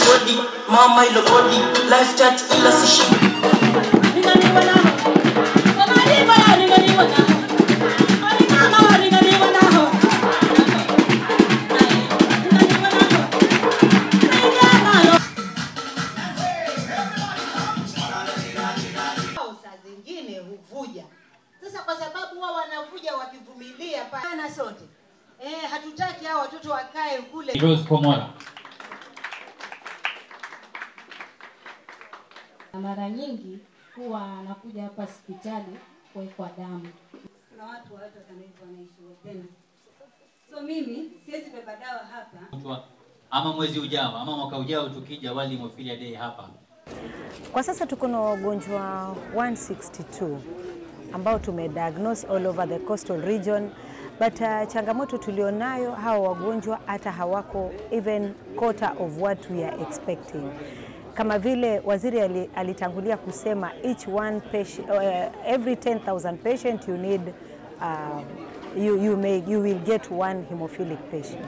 body, mama ilo body, life chat ila sishi. Zingine huvuja. Sasa kwa sababu wao wanavuja wakivumilia pana sote. Hatutaki hao watoto wakae kule. Rose Pomola. Mara nyingi huwa anakuja hapa hospitali kuwekwa damu. Kuna watu wanaishi tena. So mimi siwezi beba dawa hapa. Ama mwezi ujao, ama mwaka ujao tukija World Hemophilia Day hapa. Kwa sasa tuko na wagonjwa 162 ambao tumediagnose all over the coastal region, but changamoto tulionayo hao wagonjwa hata hawako even quarter of what we are expecting. Kama vile waziri alitangulia kusema each one patient, every 10,000 patient you need you will get one hemophilic patient.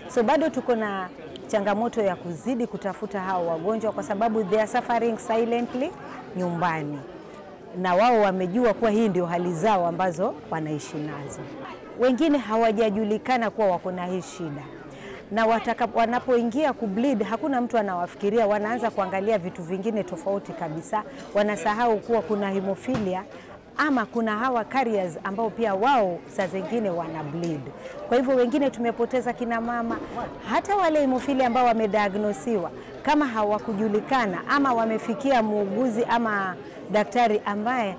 So bado tuko na changamoto ya kuzidi kutafuta hao wagonjwa kwa sababu they are suffering silently nyumbani. Na wao wamejua kuwa hii ndio hali zao ambazo wanaishi nazo. Wengine hawajajulikana kuwa wako na hii shida. Na wanapoingia kubleed hakuna mtu anawafikiria, wanaanza kuangalia vitu vingine tofauti kabisa. Wanasahau kuwa kuna hemophilia ama kuna hawa carriers ambao pia wao saa zingine wana bleed. Kwa hivyo wengine tumepoteza kina mama, hata wale hemophilia ambao wamediagnosiwa kama hawakujulikana ama wamefikia muuguzi ama daktari ambaye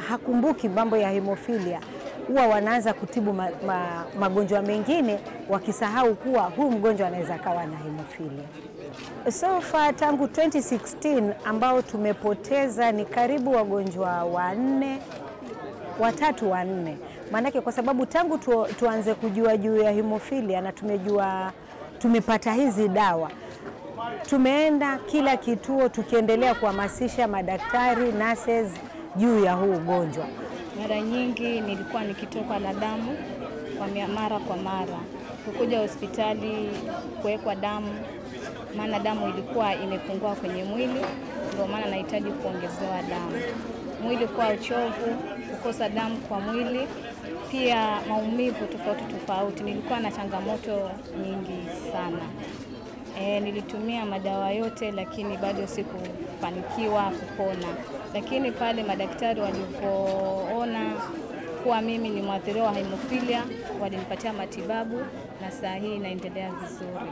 hakumbuki mambo ya hemophilia, huwa wanaanza kutibu magonjwa mengine wakisahau kuwa huu mgonjwa anaweza kawa na hemophilia. So far tangu 2016 ambao tumepoteza ni karibu wagonjwa watatu wanne. Maanake kwa sababu tangu tuanze kujua juu ya hemophilia na tumepata hizi dawa, tumeenda kila kituo tukiendelea kuhamasisha madaktari, nurses juu ya huu ugonjwa. Mara nyingi nilikuwa nikitokwa na damu mara kwa mara. Kukuja hospitali kuwekwa damu, maana damu ilikuwa imepungua kwenye mwili, ndio maana nahitaji kuongezewa damu. Mwili kwa uchovu, kukosa damu kwa mwili, pia maumivu tofauti. Nilikuwa na changamoto nyingi sana. Nilitumia madawa yote lakini bado sikufanikiwa kupona. Lakini pale madaktari walipoona kuwa mimi ni mwathiriwa wa hemophilia, walinipatia matibabu na saa hii naendelea vizuri.